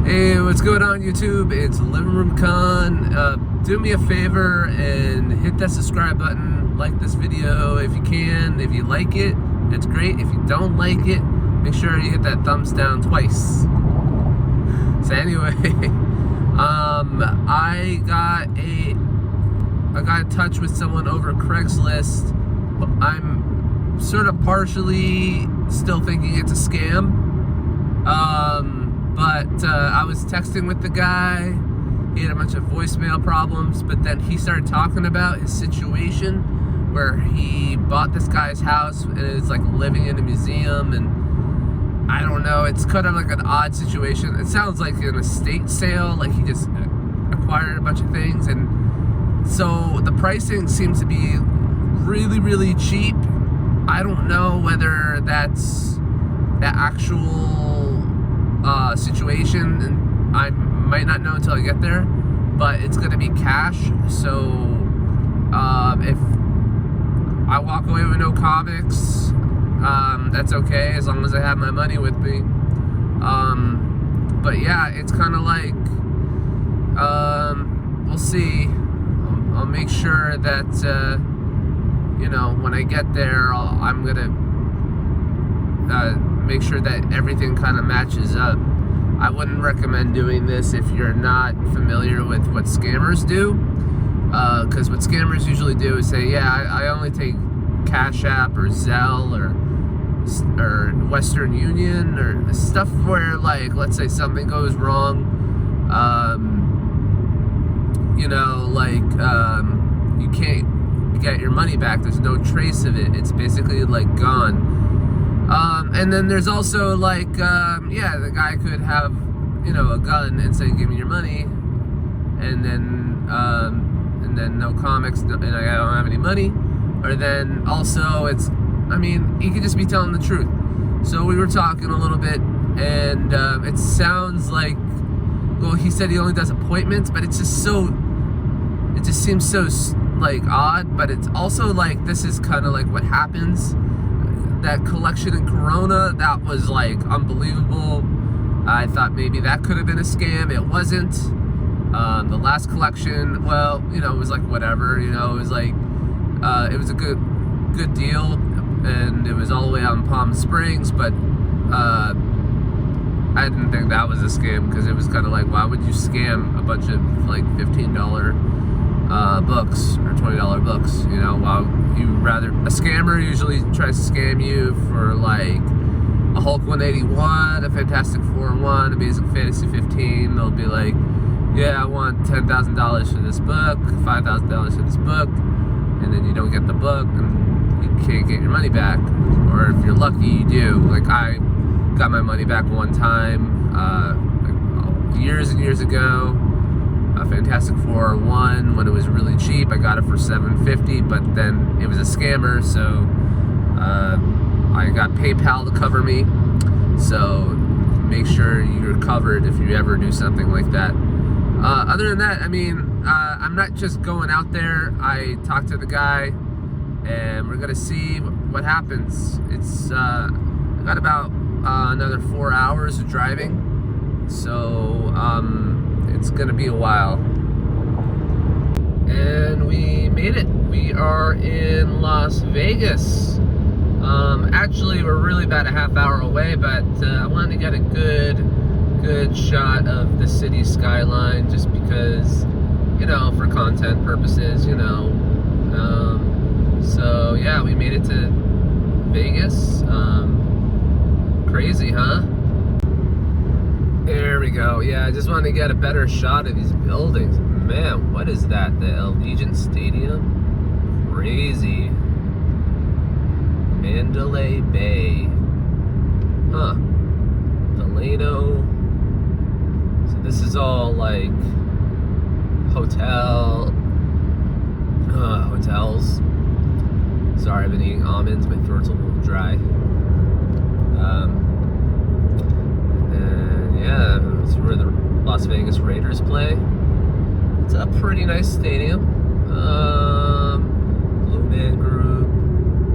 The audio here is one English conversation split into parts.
Hey, what's going on YouTube? It's Living Room Con. Do me a favor and hit that subscribe button. Like this video if you can. If you like it, it's great. If you don't like it, make sure you hit that thumbs down twice. So anyway, I got in touch with someone over Craigslist. I'm sort of partially still thinking it's a scam. But I was texting with the guy. He had a bunch of voicemail problems, but then he started talking about his situation where he bought this guy's house and is like living in a museum, and I don't know, it's kind of like an odd situation. It sounds like an estate sale, like he just acquired a bunch of things, and so the pricing seems to be really, really cheap. I don't know whether that's the actual situation, and I might not know until I get there, but it's going to be cash. So if I walk away with no comics, that's okay as long as I have my money with me. But yeah, it's kind of like we'll see. I'll make sure that you know, when I get there, I'm gonna make sure that everything kind of matches up. I wouldn't recommend doing this if you're not familiar with what scammers do, because what scammers usually do is say, yeah, I only take Cash App or Zelle or Western Union, or stuff where, like, let's say something goes wrong, you know, like you can't get your money back. There's no trace of it. It's basically like gone. And then there's also like, yeah, the guy could have, you know, a gun and say, give me your money, and then no comics, and I don't have any money. Or then also it's, I mean, he could just be telling the truth. So we were talking a little bit, and it sounds like, well, he said he only does appointments, but it's just so, it just seems so like odd. But it's also like, this is kind of like what happens. That collection in Corona, that was like unbelievable. I thought maybe that could have been a scam. It wasn't. The last collection, well, you know, it was like whatever, you know, it was like, it was a good deal, and it was all the way out in Palm Springs, but I didn't think that was a scam, because it was kind of like, why would you scam a bunch of like $15 books or $20 books, you know? While you rather, a scammer usually tries to scam you for like a Hulk 181, a Fantastic Four 1, Amazing Fantasy 15. They'll be like, yeah, I want $10,000 for this book, $5,000 for this book, and then you don't get the book and you can't get your money back. Or if you're lucky, you do. Like, I got my money back one time, like years and years ago. Fantastic Four 1, when it was really cheap, I got it for $7.50, but then it was a scammer, so I got PayPal to cover me. So make sure you're covered if you ever do something like that. Other than that, I mean, I'm not just going out there. I talked to the guy, and we're gonna see what happens. It's I got about another 4 hours of driving, so it's gonna be a while. And we made it. We are in Las Vegas. Actually, we're really about a half hour away, but I wanted to get a good shot of the city skyline, just because, you know, for content purposes, you know. So yeah, we made it to Vegas. Crazy, huh? There we go. Yeah, I just wanted to get a better shot of these buildings. Man, what is that? The Allegiant Stadium? Crazy. Mandalay Bay. Huh. Delano. So this is all like hotels. Sorry, I've been eating almonds. My throat's a little dry. And yeah, that's where the Las Vegas Raiders play. It's a pretty nice stadium. Blue Man Group.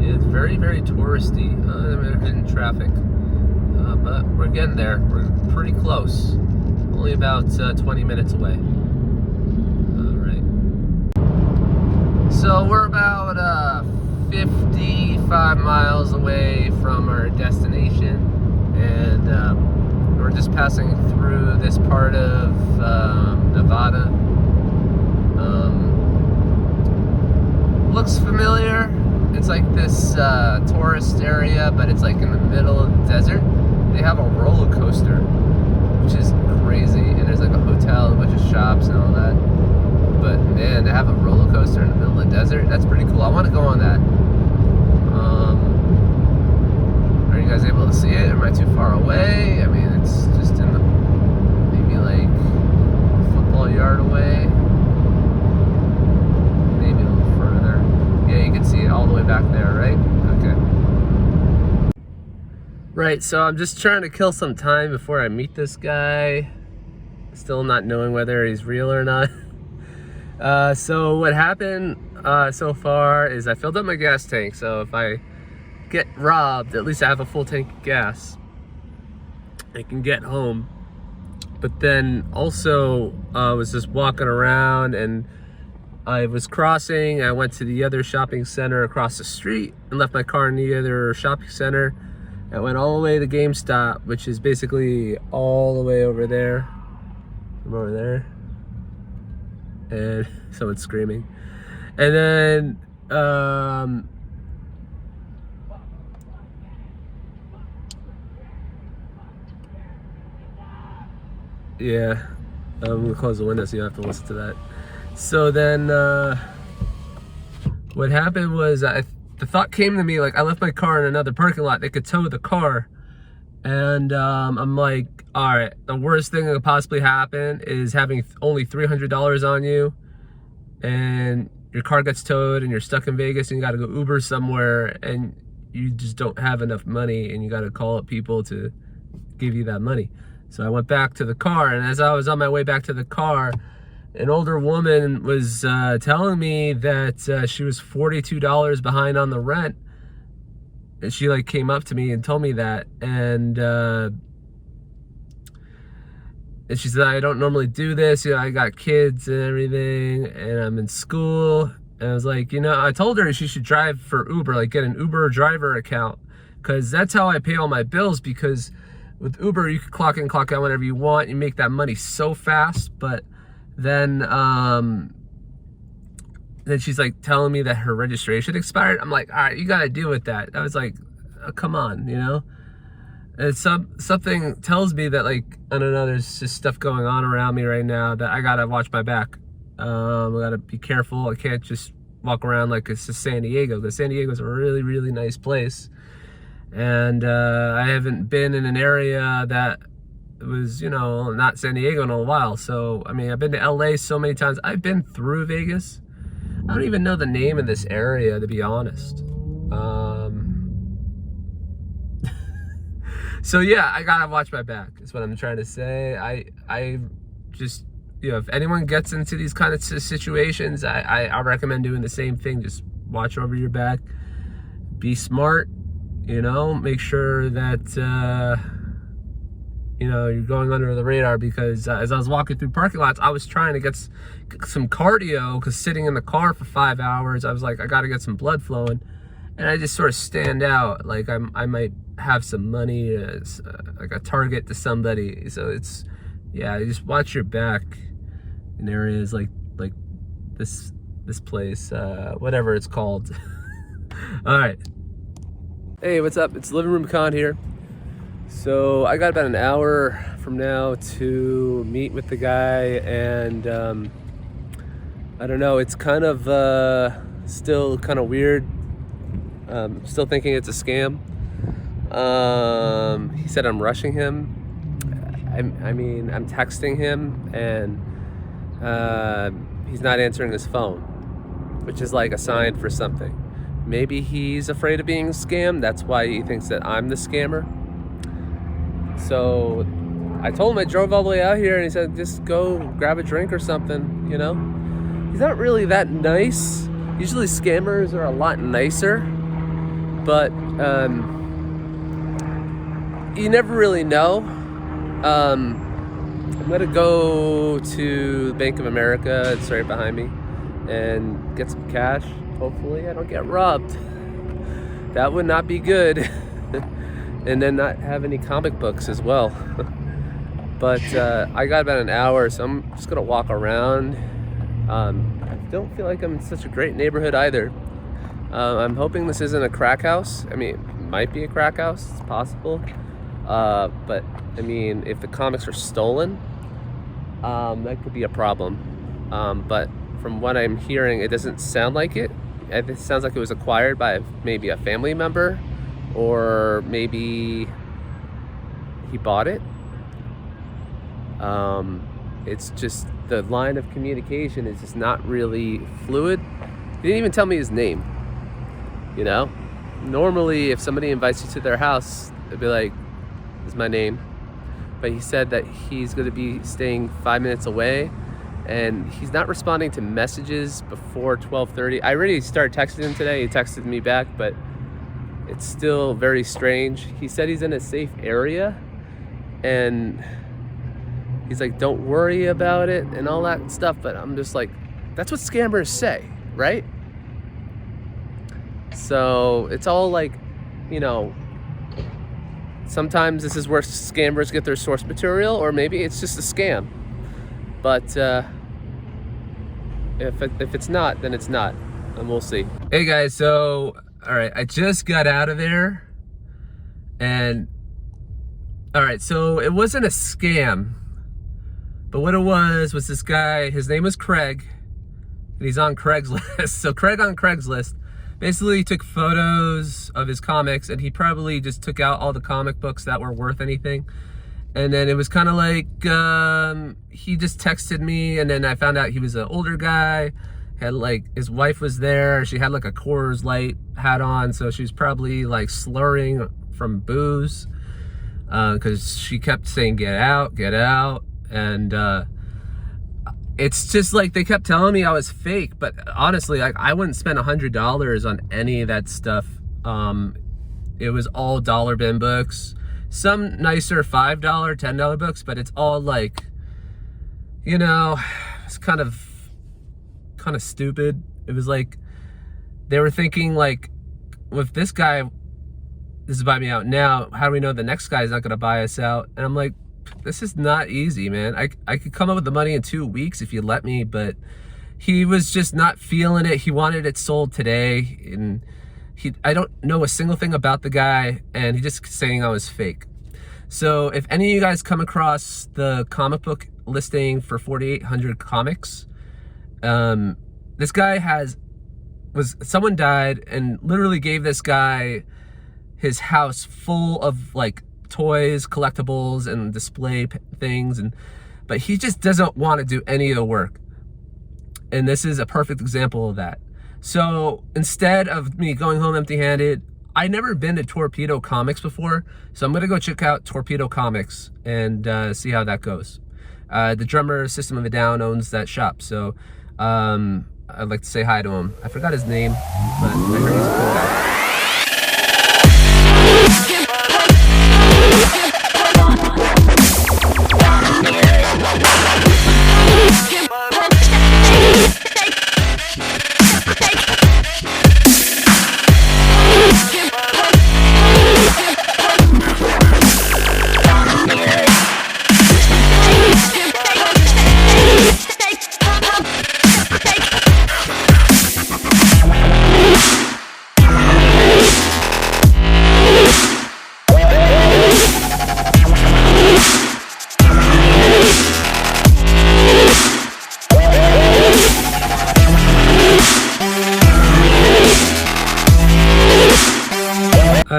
Yeah, it's very, very touristy. In traffic. But we're getting there. We're pretty close. only about 20 minutes away. All right. So we're about 55 miles away from our destination, and we're just passing through this part of Nevada. Looks familiar. It's like this tourist area, but it's like in the middle of the desert. They have a roller coaster, which is crazy, and there's like a hotel, a bunch of shops and all that. But man, to have a roller coaster in the middle of the desert, that's pretty cool. I want to go on that. Are you guys able to see it? Am I too far away? I mean, it's just in the, maybe like a football yard away. Maybe a little further. Yeah, you can see it all the way back there, right? Okay. Right, so I'm just trying to kill some time before I meet this guy. Still not knowing whether he's real or not. So what happened so far is I filled up my gas tank, so if I get robbed, at least I have a full tank of gas. I can get home. But then also I was just walking around, and I was crossing. I went to the other shopping center across the street and left my car in the other shopping center. I went all the way to GameStop, which is basically all the way over there. I'm over there. And someone's screaming. And then yeah, I'm gonna close the window so you don't have to listen to that. So then what happened was the thought came to me, like, I left my car in another parking lot. They could tow the car. And I'm like, all right, the worst thing that could possibly happen is having only $300 on you, and your car gets towed, and you're stuck in Vegas, and you got to go Uber somewhere, and you just don't have enough money, and you got to call up people to give you that money. So I went back to the car, and as I was on my way back to the car, an older woman was telling me that she was $42 behind on the rent. And she like came up to me and told me that, and she said, I don't normally do this, you know, I got kids and everything, and I'm in school. And I was like, you know, I told her she should drive for Uber, like get an Uber driver account, because that's how I pay all my bills. Because with Uber, you can clock in, clock out whenever you want. You make that money so fast. But then she's like telling me that her registration expired. I'm like, all right, you got to deal with that. I was like, oh, come on, you know? And something tells me that, like, I don't know, there's just stuff going on around me right now that I got to watch my back. I got to be careful. I can't just walk around like it's just San Diego, because San Diego is a really, really nice place. And I haven't been in an area that was, you know, not San Diego in a while. So, I mean, I've been to LA so many times. I've been through Vegas. I don't even know the name of this area, to be honest. So yeah, I gotta watch my back, is what I'm trying to say. I just, you know, if anyone gets into these kind of situations, I recommend doing the same thing. Just watch over your back, be smart, you know, make sure that, you know, you're going under the radar. Because as I was walking through parking lots, I was trying to get some cardio, because sitting in the car for 5 hours, I was like, I got to get some blood flowing. And I just sort of stand out, like I might have some money as like a target to somebody. So it's, yeah, you just watch your back in areas like this place, whatever it's called. All right. Hey, what's up? It's Living Room Con here. So I got about an hour from now to meet with the guy, and I don't know, it's kind of still kind of weird. Still thinking it's a scam. He said I'm rushing him. I mean, I'm texting him, and he's not answering his phone, which is like a sign for something. Maybe he's afraid of being scammed. That's why he thinks that I'm the scammer. So I told him I drove all the way out here, and he said, just go grab a drink or something, you know? He's not really that nice. Usually scammers are a lot nicer, but you never really know. I'm gonna go to Bank of America, it's right behind me, and get some cash. Hopefully I don't get robbed. That would not be good. And then not have any comic books as well. But I got about an hour, so I'm just gonna walk around. I don't feel like I'm in such a great neighborhood either. I'm hoping this isn't a crack house. I mean, it might be a crack house, it's possible. But I mean, if the comics are stolen, that could be a problem. But from what I'm hearing, it doesn't sound like it. It sounds like it was acquired by maybe a family member, or maybe he bought it. It's just the line of communication is just not really fluid. He didn't even tell me his name. You know, normally if somebody invites you to their house, they'd be like, "This is my name." But he said that he's going to be staying 5 minutes away, and he's not responding to messages before 12:30. I already started texting him today. He texted me back, but it's still very strange. He said he's in a safe area, and he's like, "Don't worry about it," and all that stuff. But I'm just like, that's what scammers say, right? So it's all like, you know, sometimes this is where scammers get their source material, or maybe it's just a scam. But if it's not, then it's not, and we'll see. Hey guys, so all right, I just got out of there, and all right, so it wasn't a scam, but what it was this guy. His name was Craig, and he's on Craigslist. So Craig on Craigslist basically took photos of his comics, and he probably just took out all the comic books that were worth anything. And then it was kind of like, he just texted me, and then I found out he was an older guy, had like, his wife was there, she had like a Coors Light hat on, so she was probably like slurring from booze, because she kept saying, get out, and it's just like they kept telling me I was fake, but honestly, like, I wouldn't spend $100 on any of that stuff. It was all dollar bin books, some nicer $5, $10 books, but it's all like, you know, it's kind of stupid. It was like they were thinking like, well, if this guy is buying me out now, how do we know the next guy is not going to buy us out? And I'm like, this is not easy, man. I could come up with the money in 2 weeks if you let me, but he was just not feeling it. He wanted it sold today, and I don't know a single thing about the guy, and he just saying I was fake. So if any of you guys come across the comic book listing for 4,800 comics, this guy someone died and literally gave this guy his house full of like toys, collectibles, and display things, but he just doesn't want to do any of the work. And this is a perfect example of that. So instead of me going home empty-handed, I never been to Torpedo Comics before, so I'm gonna go check out Torpedo Comics and see how that goes. The drummer System of a Down owns that shop, so I'd like to say hi to him. I forgot his name, but I heard he's a cool guy.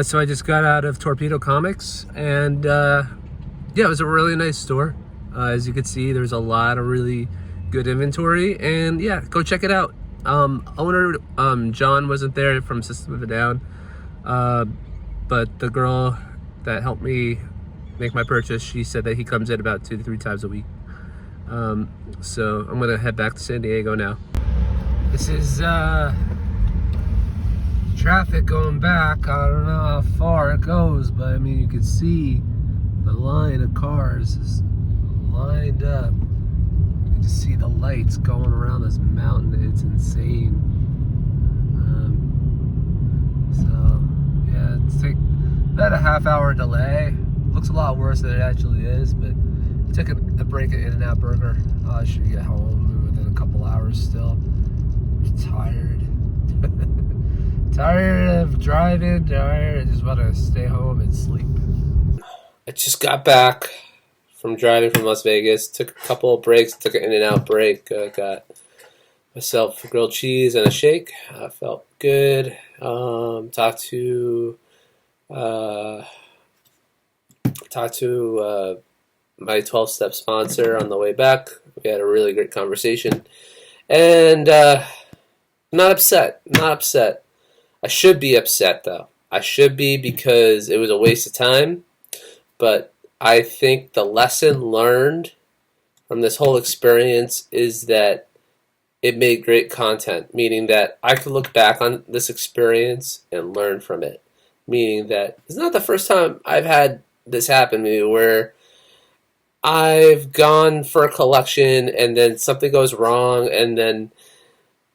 So I just got out of Torpedo Comics, and yeah, it was a really nice store. As you can see, there's a lot of really good inventory, and yeah, go check it out. Owner John wasn't there from System of a Down, but the girl that helped me make my purchase, she said that he comes in about 2 to 3 times a week. So I'm gonna head back to San Diego now. This is traffic going back. I don't know how far it goes, but I mean, you can see the line of cars is lined up. You can just see the lights going around this mountain. It's insane. So yeah, it's like about a half-hour delay. Looks a lot worse than it actually is, but I took a break at In-N-Out Burger. I should get home within a couple hours still. I'm tired. Tired of driving, tired. I just want to stay home and sleep. I just got back from driving from Las Vegas. Took a couple of breaks, took an In-N-Out break. Got myself a grilled cheese and a shake. Felt good. Talked to my 12-step sponsor on the way back. We had a really great conversation. And not upset. Not upset. I should be upset, though. I should be, because it was a waste of time. But I think the lesson learned from this whole experience is that it made great content, meaning that I could look back on this experience and learn from it. Meaning that it's not the first time I've had this happen to me, where I've gone for a collection and then something goes wrong, and then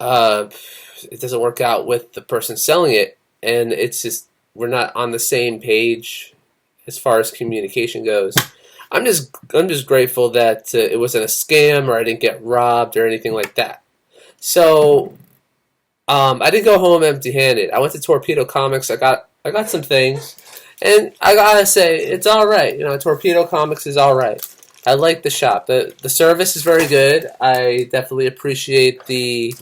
it doesn't work out with the person selling it, and it's just, we're not on the same page as far as communication goes. I'm just grateful that it wasn't a scam, or I didn't get robbed or anything like that. So I didn't go home empty-handed. I went to Torpedo Comics. I got some things, and I gotta say, it's all right. You know, Torpedo Comics is all right. I like the shop. The service is very good. I definitely appreciate the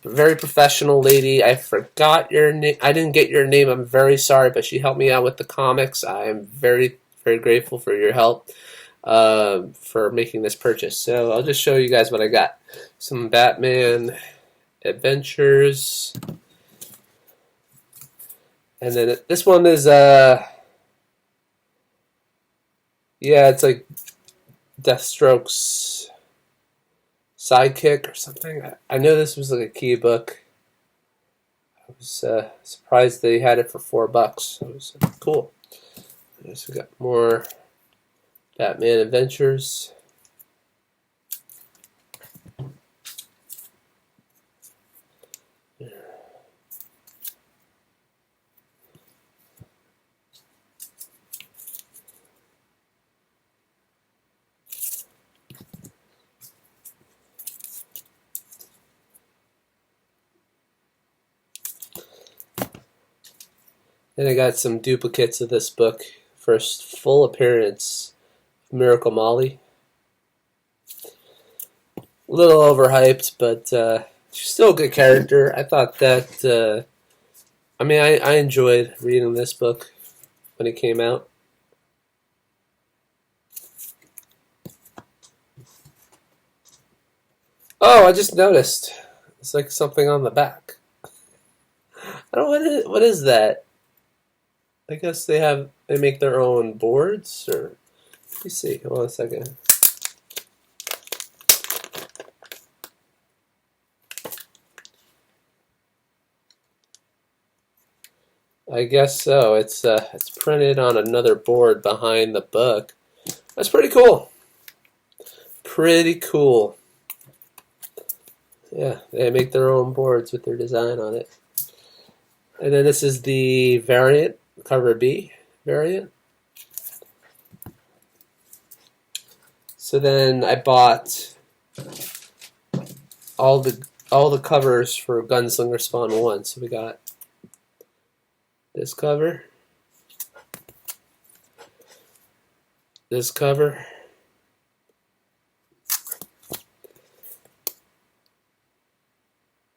very professional lady. I forgot your name. I didn't get your name. I'm very sorry, but she helped me out with the comics. I am very, very grateful for your help for making this purchase. So I'll just show you guys what I got. Some Batman Adventures. And then this one is, yeah, it's like Deathstroke's sidekick or something. I know this was like a key book. I was surprised they had it for $4. It was cool. So we got more Batman Adventures. And I got some duplicates of this book. First full appearance, Miracle Molly. A little overhyped, but she's still a good character. I thought that, I enjoyed reading this book when it came out. Oh, I just noticed. It's like something on the back. I don't know, what is that? I guess they make their own boards, or let me see. Hold on a second. I guess so. It's printed on another board behind the book. That's pretty cool. Pretty cool. Yeah, they make their own boards with their design on it. And then this is the variant. Cover B variant. So then I bought all the covers for Gunslinger Spawn 1. So we got this cover, this cover,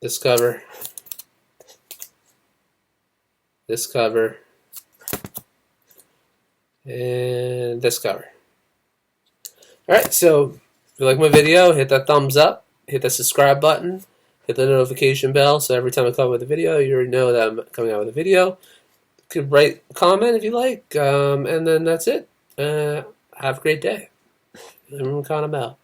this cover, this cover, and this cover. Alright, so if you like my video, hit that thumbs up, hit the subscribe button, hit the notification bell, so every time I come up with a video, you already know that I'm coming out with a video. You could write a comment if you like, and then that's it. Have a great day. I'm Con out.